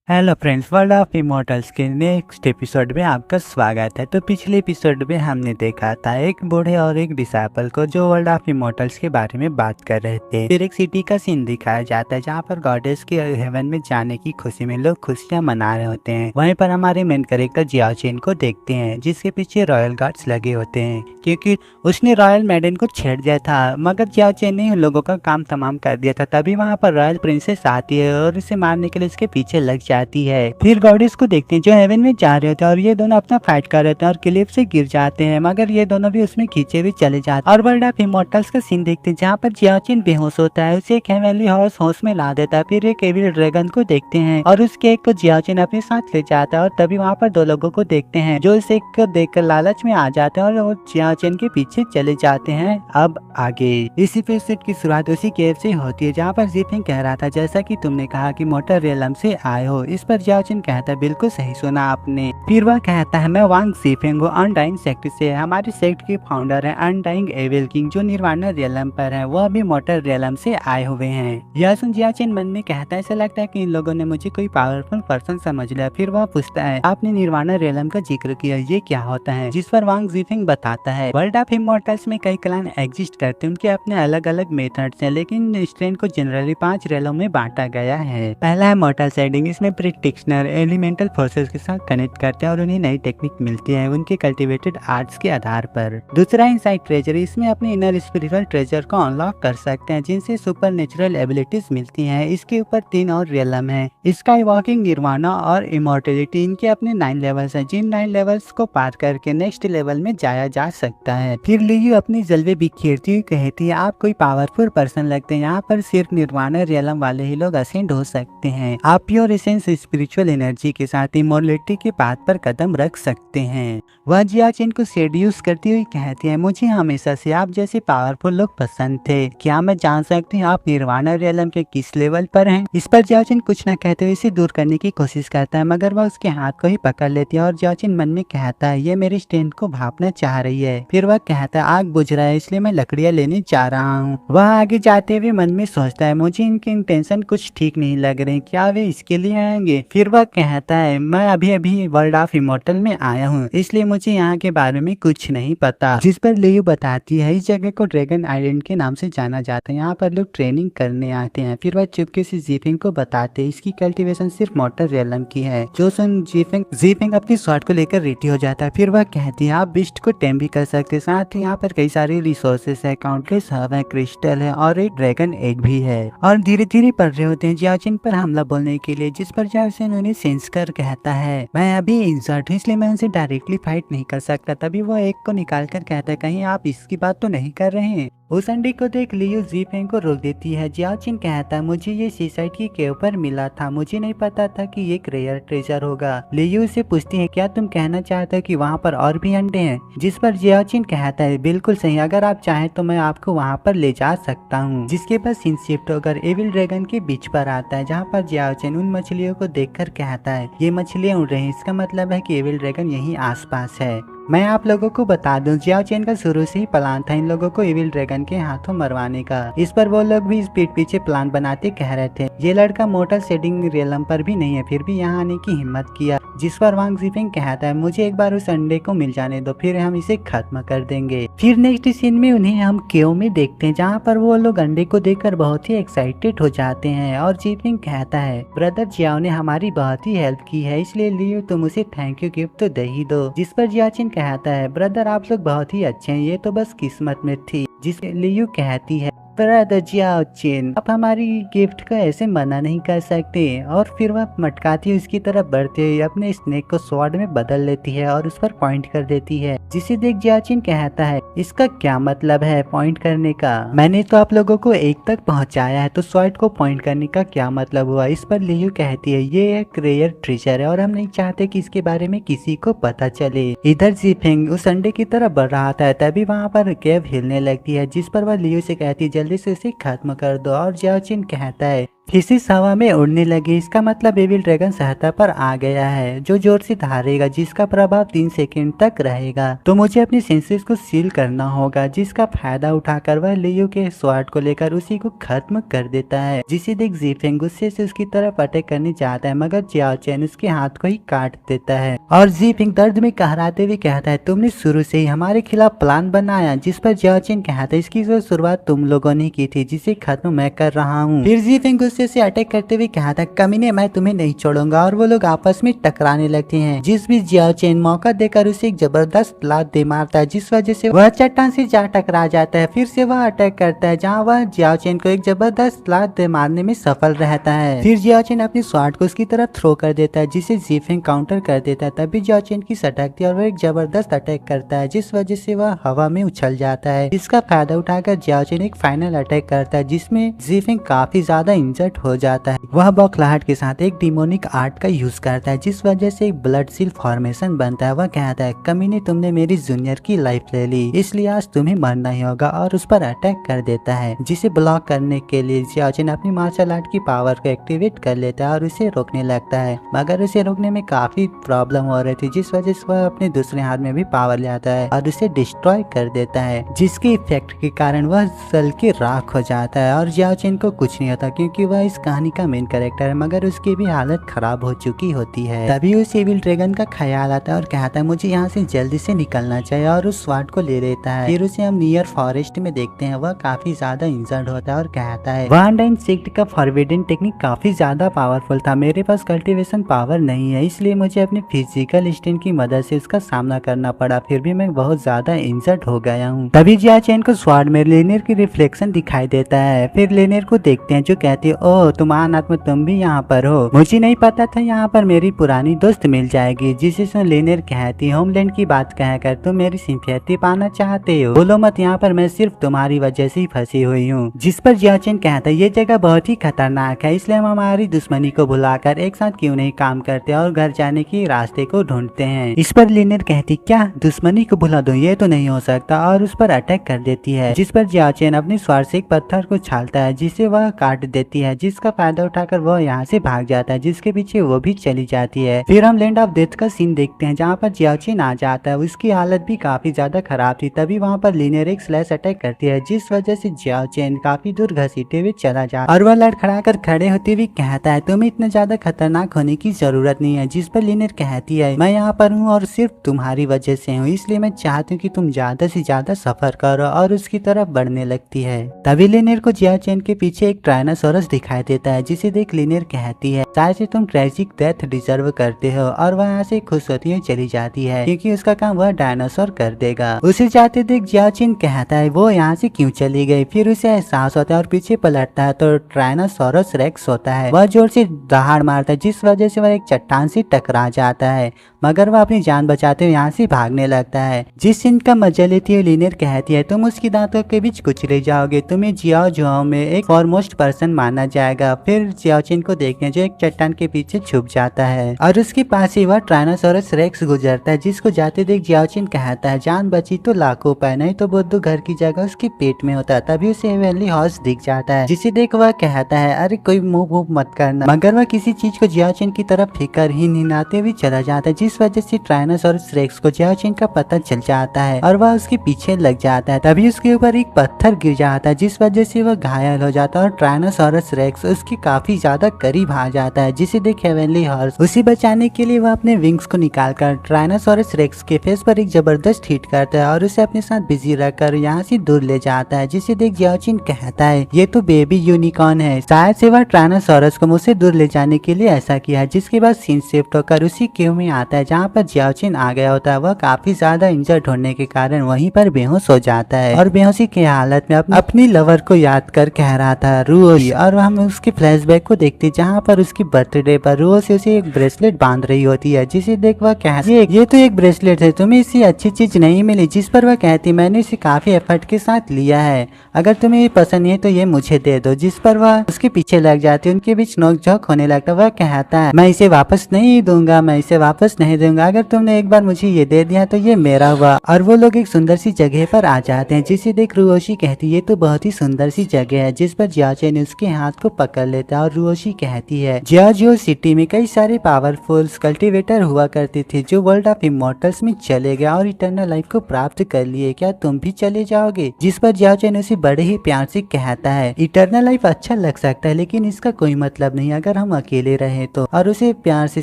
Hello friends, world of immortals के next episode में आपका स्वागत है। तो पिछले एपिसोड में हमने देखा था एक बूढ़े और एक डिसाइपल को जो वर्ल्ड ऑफ इमोर्टल्स के बारे में बात कर रहे थे। फिर एक सिटी का सीन दिखाया जाता है जहाँ पर गॉडेस के हेवन में जाने की खुशी में लोग खुशियाँ मना रहे होते हैं। वहीं पर हमारे मेन कैरेक्टर जियाओ चेन को देखते हैं जिसके पीछे रॉयल गार्ड्स लगे होते हैं क्योंकि उसने रॉयल मैडन को छेड़ दिया था, मगर जियाओ चेन ने उन लोगों का काम तमाम कर दिया था। तभी वहाँ पर रॉयल प्रिंसेस आती है और उसे मारने के लिए उसके पीछे लग जाती है। फिर गॉडेस को देखते हैं जो हेवन में जा रहे होते हैं और ये दोनों अपना फाइट कर रहे थे और क्लिफ से गिर जाते हैं, मगर ये दोनों भी उसमें खींचे हुए चले जाते हैं। और वर्ल्ड ऑफ इमोर्टल्स का सीन देखते हैं जहाँ पर जियाओ चेन बेहोश होता है, उसे एक हेवनली हॉर्स होश में ला देता है। फिर एक एविल ड्रैगन को देखते हैं और उस केक को जियाओ चेन अपने साथ ले जाता है और तभी वहाँ पर दो लोगों को देखते हैं जो इस केक को देखकर लालच में आ जाते हैं और वो जियाओ चेन के पीछे चले जाते हैं। अब आगे इस एपिसोड की शुरुआत उसी केव से होती है जहाँ पर ज़ीफेंग कह रहा था जैसा कि तुमने कहा कि मोटर रियलम से आए हो। इस पर जियाओ चेन कहता है बिल्कुल सही सुना आपने। फिर वह कहता है मैं वांग ज़ीफेंग हूँ, अनडाइंग सेक्ट से। हमारे सेक्ट के फाउंडर है अनडाइंग एविल किंग जो निर्वाणा रियलम पर है, वह भी मोटर रियलम से आए हुए हैं। यह सुन जियाओ चेन मन में कहता है ऐसा लगता है कि इन लोगों ने मुझे कोई पावरफुल पर्सन समझ लिया। फिर वह पूछता है आपने निर्वाणा रियलम का जिक्र किया, ये क्या होता है? जिस पर वांग ज़ीफेंग बताता है वर्ल्ड ऑफ इमोर्टल्स में कई क्लैन एग्जिस्ट करते हैं, उनके अपने अलग अलग मेथड्स हैं, लेकिन इस ट्रेन को जनरली 5 रेलों में बांटा गया है। पहला है मोर्टल शेडिंग, इसमें प्रैक्टिशनर एलिमेंटल फोर्सेस के साथ कनेक्ट करते हैं और उन्हें नई टेक्निक मिलती है उनके कल्टिवेटेड आर्ट्स के आधार पर। दूसरा इनसाइड ट्रेजर, इसमें अपने इनर स्पिरिचुअल ट्रेजर को अनलॉक कर सकते हैं जिनसे सुपर नेचुरल एबिलिटीज मिलती हैं। इसके ऊपर 3 और रियलम है, स्काई वॉकिंग, निर्वाणा और इमोर्टलिटी। इनके अपने 9 लेवल्स हैं जिन 9 लेवल्स को पार करके नेक्स्ट लेवल में जाया जा सकता है। फिर लियू अपनी जलवे बिखेरती हुई कहती है आप कोई पावरफुल पर्सन लगते हैं, यहाँ पर सिर्फ निर्वाणा रियलम वाले ही लोग असेंड हो सकते हैं। आप प्योर एसेंस स्पिरिचुअल एनर्जी के साथ इमोर्टलिटी के पाथ पर कदम रख सकते हैं। वह जियाओ चेन को सेड्यूस करती हुई कहती है मुझे हमेशा से आप जैसे पावरफुल लोग पसंद थे, क्या मैं जान सकती हूँ आप निर्वाणा रियलम के किस लेवल पर हैं? इस पर जियाओ चेन कुछ न कहते हुए इसे दूर करने की कोशिश करता है, मगर वह उसके हाथ को ही पकड़ लेती है और जियाओ चेन मन में कहता है ये मेरी स्ट्रेंथ को भापना चाह रही है। फिर वह कहता है आग बुझ रहा है इसलिए मैं लकड़ियां लेने जा रहा हूँ। वह आगे जाते हुए मन में सोचता है मुझे इनके इंटेंशन कुछ ठीक नहीं लग रहे, क्या वे इसके लिए आएंगे? फिर वह कहता है मैं अभी अभी वर्ल्ड ऑफ इमोर्टल में आया हूँ इसलिए मुझे यहाँ के बारे में कुछ नहीं पता। जिस पर लियू बताती है इस जगह को ड्रैगन आइलैंड के नाम से जाना जाता है, यहाँ पर लोग ट्रेनिंग करने आते हैं। फिर वह चुपके से ज़ीफेंग को बताते हैं इसकी कल्टीवेशन सिर्फ मोटर रियलम की है। जो सुन ज़ीफेंग अपनी शॉट को लेकर रेडी हो जाता है। फिर वह कहती है आप बिस्ट को टेम भी कर सकते हैं, साथ ही यहाँ पर कई सारे रिसोर्सेस है, काउंटलेस हब है, क्रिस्टल है और एक ड्रैगन एग भी है। और धीरे धीरे पढ़ रहे होते हैं जियाओ चेन पर हमला बोलने के लिए, जिस पर जियाओ चेन उन्हें सेंस कर कहता है मैं अभी इंसर्ट हूँ इसलिए मैं उनसे डायरेक्टली फाइट नहीं कर सकता। तभी वो एक को निकाल कर कहता है कहीं आप इसकी बात तो नहीं कर रहे हैं? उस अंडे को देख लियू ज़ीफेंग को रोक देती है। जियाओ चेन कहता है मुझे ये सीसाइड की केव पर मिला था, मुझे नहीं पता था कि ये एक रेयर ट्रेजर होगा। लियू से पूछती है क्या तुम कहना चाहते हो कि वहाँ पर और भी अंडे हैं? जिस पर जियाओ चेन कहता है बिल्कुल सही, अगर आप चाहें तो मैं आपको वहाँ पर ले जा सकता हूँ। जिसके बाद सीन शिफ्ट होकर एविल ड्रैगन के बीच पर आता है जहाँ पर जियाओ चेन उन मछलियों को देखकर कहता है ये मछलियाँ उड़ रही हैं, इसका मतलब है कि एविल ड्रैगन यहीं आसपास है। मैं आप लोगों को बता दूं जियाओ चेन का शुरू से ही प्लान था इन लोगों को एविल ड्रैगन के हाथों मरवाने का। इस पर वो लोग भी इस पीठ पीछे प्लान बनाते कह रहे थे ये लड़का मोटर शेडिंग रियलम पर भी नहीं है फिर भी यहाँ आने की हिम्मत किया। जिस पर वांग ज़ीफेंग कहता है मुझे एक बार उस अंडे को मिल जाने दो फिर हम इसे खत्म कर देंगे। फिर नेक्स्ट सीन में उन्हें हम केव में देखते हैं जहाँ पर वो लोग अंडे को देखकर बहुत ही एक्साइटेड हो जाते हैं और ज़ीफेंग कहता है ब्रदर जियाओ ने हमारी बहुत ही हेल्प की है इसलिए लियू तुम उसे थैंक यू गिफ्ट तो दे ही दो। जिस पर जियाओ चेन कहता है ब्रदर आप लोग बहुत ही अच्छे हैं, ये तो बस किस्मत में थी। जिसके लियू कहती है ब्रदर जियाओ चेन आप हमारी गिफ्ट को ऐसे मना नहीं कर सकते। और फिर वह मटकाती हुई उसकी तरफ बढ़ते हुए अपने स्नेक को स्वॉर्ड में बदल लेती है और उस पर पॉइंट कर देती है। जिसे देख जियाओ चेन कहता है इसका क्या मतलब है पॉइंट करने का? मैंने तो आप लोगों को एक तक पहुंचाया है तो स्वॉर्ड को पॉइंट करने का क्या मतलब हुआ? इस पर लियू कहती है ये एक रेयर ट्रेजर है और हम नहीं चाहते कि इसके बारे में किसी को पता चले। इधर ज़ीफेंग उस अंडे की तरफ बढ़ रहा था तभी वहाँ पर केव हिलने लगती है जिस पर वह लियू से कहती है जल्दी से इसे खत्म कर दो। और जियाओ चेन कहता है फिशिस हवा में उड़ने लगी। इसका मतलब एविल ड्रैगन सहायता पर आ गया है, जो जोर से धारेगा, जिसका प्रभाव 3 सेकंड तक रहेगा। तो मुझे अपनी सेंसेस को सील करना होगा, जिसका फायदा उठाकर वह लियू के स्वॉर्ड को लेकर उसी को खत्म कर देता है। जिसे देख ज़ीफेंग गुस्से से उसकी तरफ अटैक करने जाता है, मगर जियाओ चेन उसके हाथ को ही काट देता है और ज़ीफेंग दर्द में कहराते हुए कहता है, तुमने शुरू से ही हमारे खिलाफ प्लान बनाया। जिस पर जियाओ चेन कहता है, इसकी जो शुरुआत तुम लोगों ने की थी, जिसे खत्म मैं कर रहा हूँ। फिर ज़ीफेंग गुस्से से अटैक करते हुए कहा था, कमीने मैं तुम्हें नहीं छोड़ूंगा, और वो लोग आपस में टकराने लगते हैं। जिस बीच जियाओ चेन मौका देकर उसे एक जबरदस्त लात दे मारता है, जिस वजह से वह चट्टान से जा टकरा जाता है। फिर से वह अटैक करता है, जहां वह जियाओ चेन को एक जबरदस्त लात दे मारने में सफल रहता है। फिर जियाओ चेन अपनी स्वॉर्ड को उसकी तरफ थ्रो कर देता है, जिसे ज़ीफेंग काउंटर कर देता है। तभी जियाओ चेन की सटकती और वह एक जबरदस्त अटैक करता है, जिस वजह से वह हवा में उछल जाता है। इसका फायदा उठाकर जियाओ चेन एक फाइनल अटैक करता है, जिसमें ज़ीफेंग काफी ज्यादा इंजर्ड हो जाता है। वह बौखलाहट के साथ एक डिमोनिक आर्ट का यूज करता है, जिस वजह से एक ब्लड सील फॉर्मेशन बनता है। वह कहता है, कमीने तुमने मेरी जूनियर की लाइफ ले ली, इसलिए आज तुम्हें मरना ही होगा, और उस पर अटैक कर देता है। जिसे ब्लॉक करने के लिए जियाओ चेन अपनी मार्शल आर्ट की पावर को एक्टिवेट कर लेता है और उसे रोकने लगता है, मगर उसे रोकने में काफी प्रॉब्लम हो रही थी, जिस वजह से वह अपने दूसरे हाथ में भी पावर ले आता है और उसे डिस्ट्रॉय कर देता है, जिसके इफेक्ट के कारण वह जल के राख हो जाता है। और जियाओ चेन को कुछ नहीं होता, क्योंकि वह इस कहानी का मेन कैरेक्टर है, मगर उसकी भी हालत खराब हो चुकी होती है। तभी उस एविल ड्रैगन का ख्याल आता है और कहता है, मुझे यहाँ से जल्दी से निकलना चाहिए, और उस स्वॉर्ड को ले लेता है। फिर उसे हम नियर फॉरेस्ट में देखते हैं, वह काफी ज्यादा इंजर्ड होता है और कहता है, वांड एंड सेक्ट का फॉरबिडन टेक्निक काफी ज्यादा पावरफुल था, मेरे पास कल्टीवेशन पावर नहीं है, इसलिए मुझे अपने फिजिकल स्ट्रेंथ की मदद से उसका सामना करना पड़ा, फिर भी मैं बहुत ज्यादा इंजर्ड हो गया हूँ। तभी जियाओ चेन को स्वॉर्ड में लेनियर की रिफ्लेक्शन दिखाई देता है। फिर लेनियर को देखते हैं, जो कहती है, ओह तुमान आत्मा तुम भी यहाँ पर हो, मुझे नहीं पता था यहाँ पर मेरी पुरानी दोस्त मिल जाएगी। जिसे लेनियर कहती, होमलैंड की बात कहकर तुम मेरी सिंपैथी पाना चाहते हो, बोलो मत, यहाँ पर मैं सिर्फ तुम्हारी वजह से ही फंसी हुई हूँ। जिस पर जियाओ चेन कहता है, ये जगह बहुत ही खतरनाक है, इसलिए हम हमारी दुश्मनी को भुलाकर एक साथ क्यों नहीं काम करते और घर जाने के रास्ते को ढूंढते हैं। इस पर लेनियर कहती, क्या दुश्मनी को भुला दो, ये तो नहीं हो सकता, और उस पर अटैक कर देती है। जिस पर जियाओ चेन अपनी स्वॉर्ड से एक पत्थर को छालता है, जिसे वह काट देती है, जिसका फायदा उठाकर वह यहाँ से भाग जाता है, जिसके पीछे वो भी चली जाती है। फिर हम लैंड ऑफ डेथ का सीन देखते हैं, जहाँ पर जियाओ चेन आ जाता है। उसकी हालत भी काफी ज्यादा खराब थी। तभी वहाँ पर लेनियर एक स्लैश अटैक करती है, जिस वजह से जियाओ चेन काफी दूर घसीटे हुए चला जाता है, और वह लड़खड़ाकर खड़े होते हुए कहता है, तुम्हें इतना ज्यादा खतरनाक होने की जरूरत नहीं है। जिस पर लेनियर कहती है, मैं यहाँ पर हूँ और सिर्फ तुम्हारी वजह से हूँ, इसलिए मैं चाहती हूँ कि तुम ज्यादा से ज्यादा सफर करो, और उसकी तरफ बढ़ने लगती है। तभी लेनियर को जियाओ चेन के पीछे एक ट्राइनासोरस दिखाई देता है, जिसे देख लेनियर कहती है, शायद से तुम ट्रेजिक डेथ डिजर्व करते हो, और वह यहाँ से खुश होती है चली जाती है, क्योंकि उसका काम वह डायनासोर कर देगा। उसे जाते देख जियाओ चेन कहता है, वो यहाँ से क्यों चली गई। फिर उसे एहसास होता है और पीछे पलटता है तो ट्राइनासोरस रेक्स होता है। वह जोर से दहाड़ मारता है, जिस वजह से वह एक चट्टान से टकरा जाता है, मगर वह अपनी जान बचाते हुए यहाँ से भागने लगता है। जिस सीन का मजा लेती है लेनियर कहती है, तुम उसकी दांतों के बीच कुचले जाओगे, तुम्हें जियाओ जुआओ में एक फॉरमोस्ट पर्सन माना जाएगा। फिर जियाओ चेन को देखते हैं, जो एक चट्टान के पीछे छुप जाता है, और उसके पास ही वह ट्राइनासोरस रेक्स गुजरता है, जिसको जाते देख जियाओ चेन कहता है, जान बची तो लाखों पाए, नहीं तो बुद्धू घर की जगह उसके पेट में होता। तभी उसे हेवनली हॉर्स दिख जाता है, जिसे देख वह कहता है, अरे कोई मुंह मत करना, मगर वह किसी चीज को जियाओ चेन की तरफ फिकर ही निनाते हुए चला जाता है, जिस वजह से ट्राइनासोरस रेक्स को जियाओ चेन का पता चल जाता है और वह उसके पीछे लग जाता है। तभी उसके ऊपर एक पत्थर गिर जाता है, जिस वजह से वह घायल हो जाता है और ट्राइनासोरस रेक्स उसके काफी ज्यादा करीब आ जाता है, जिसे देख हेवनली हॉर्स उसे बचाने के लिए वह अपने विंग्स को निकालकर ट्राइनासोरस रेक्स के फेस पर एक जबरदस्त हिट करता है और उसे अपने साथ बिजी रखकर यहाँ से दूर ले जाता है, जिसे देख जियाओ चेन कहता है, ये तो बेबी यूनिकॉर्न है, शायद से वह ट्राइनासोरस को मुझसे दूर ले जाने के लिए ऐसा किया है। जिसके बाद सीन शिफ्ट होकर उसी केव में आता है, जहाँ पर जियाओ चेन आ गया होता है। वह काफी ज्यादा इंजर्ड होने के कारण वहीं पर बेहोश हो जाता है और बेहोशी की हालत में अपनी लवर को याद कर कह रहा था, रूओशी। और हम उसके फ्लैशबैक को देखते जहाँ पर उसकी बर्थडे पर रूओशी उसे एक ब्रेसलेट बांध रही होती है, जिसे देख वह कहती है, ये तो एक ब्रेसलेट है, तुम्हें इससे अच्छी चीज नहीं मिली। जिस पर वह कहती, मैंने इसे काफी एफर्ट के साथ लिया है, अगर तुम्हें ये पसंद है तो ये मुझे दे दो। जिस पर वह उसके पीछे लग जाती है, उनके बीच नोकझोंक होने लगता। वह कहता है, मैं इसे वापस नहीं दूंगा, मैं इसे वापस नहीं दूंगा, अगर तुमने एक बार मुझे ये दे दिया तो ये मेरा हुआ। और वो लोग एक सुंदर सी जगह पर आ जाते हैं, जिसे देख रूओशी कहती, ये तो बहुत ही सुंदर सी जगह है। जिस पर जियाओ चेन उसके हाथ हाथ को पकड़ लेता है और रुओशी कहती है, जियो सिटी में कई सारे पावरफुल कल्टीवेटर हुआ करते थे जो वर्ल्ड ऑफ इमोर्टल्स में चले गए और इटर्नल लाइफ को प्राप्त कर लिए, क्या तुम भी चले जाओगे? जिस पर जियाओ चेन उसे बड़े ही प्यार से कहता है, इटर्नल लाइफ अच्छा लग सकता है लेकिन इसका कोई मतलब नहीं अगर हम अकेले रहे तो, और उसे प्यार से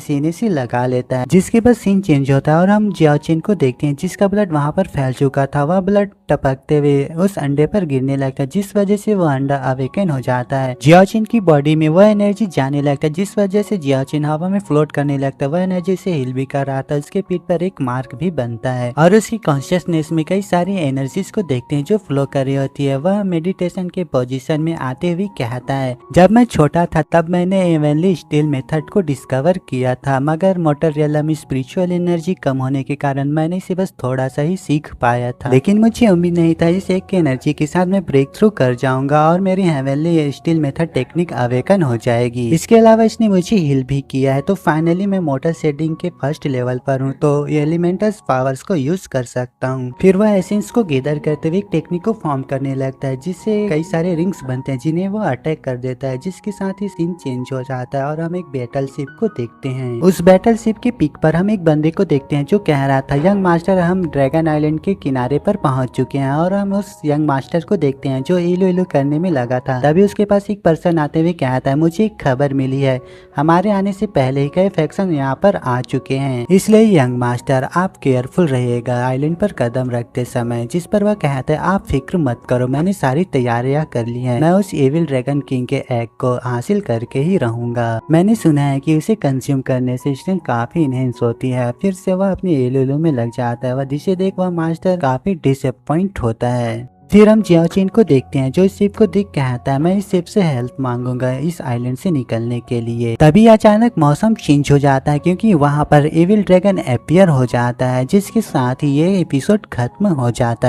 सीने से लगा लेता है। जिसके बाद सीन चेंज होता है और हम जियाओ चेन को देखते हैं जिसका ब्लड वहाँ पर फैल चुका था। वह ब्लड टपकते हुए उस अंडे पर गिरने लगता है जिस वजह से वो अंडा अवेकन हो जाता है। जियाओ चेन की बॉडी में वह एनर्जी जाने लगता है जिस वजह से जियाओ चेन हवा में फ्लोट करने लगता है। वह एनर्जी से हिल भी कर रहा था, उसके पीठ पर एक मार्क भी बनता है और उसकी कॉन्शियसनेस में कई सारी एनर्जीज को देखते हैं जो फ्लो कर रही होती है। वह मेडिटेशन के पोजीशन में आते हुए कहता है, जब मैं छोटा था तब मैंने एवनली स्टील मेथड को डिस्कवर किया था, मगर मोटर रियलम में स्पिरिचुअल एनर्जी कम होने के कारण मैंने इसे बस थोड़ा सा ही सीख पाया था, लेकिन मुझे उम्मीद नहीं था इस एक एनर्जी के साथ मैं ब्रेक थ्रू कर जाऊंगा और मेरी heavenly steel method technique awaken हो जाएगी। इसके अलावा इसने मुझे हील भी किया है, तो फाइनली मैं मोटर शेडिंग के फर्स्ट लेवल पर हूँ, तो एलिमेंटल पावर्स को यूज कर सकता हूँ। फिर वह एसेंस को गैदर करते हुए एक टेक्निक को फॉर्म करने लगता है जिससे कई सारे रिंग्स बनते हैं जिन्हें वो अटैक कर देता है, जिसके साथ ही सीन चेंज हो जाता है और हम एक बैटल शिप को देखते हैं। उस बैटल शिप के पिक पर हम एक बंदे को देखते हैं जो कह रहा था, यंग मास्टर हम ड्रैगन आइलैंड के किनारे पर पहुंच चुके हैं, और हम उस यंग मास्टर को देखते हैं जो इलू इलू करने में लगा था। तभी उसके पास एक पर्सन आते हुए कहता है, मुझे एक खबर मिली है, हमारे आने से पहले ही कई फैक्शन यहाँ पर आ चुके हैं, इसलिए यंग मास्टर आप केयरफुल रहिएगा आइलैंड पर कदम रखते समय। जिस पर वह कहता है, आप फिक्र मत करो, मैंने सारी तैयारियां कर ली हैं, मैं उस एविल ड्रैगन किंग के एग को हासिल करके ही रहूंगा। मैंने सुना है कि उसे कंज्यूम करने से स्ट्रेंथ काफी इनहेंस होती है। फिर से वह अपनी एलुलू में लग जाता है। वह जिसे देख वह मास्टर काफी डिसअपॉइंट होता है। फिर हम जियाओ चेन को देखते हैं जो इस शिप को देख कहता है, मैं इस शिप से हेल्प मांगूंगा इस आइलैंड से निकलने के लिए। तभी अचानक मौसम चेंज हो जाता है क्योंकि वहां पर एविल ड्रैगन अपीयर हो जाता है, जिसके साथ ही ये एपिसोड खत्म हो जाता है।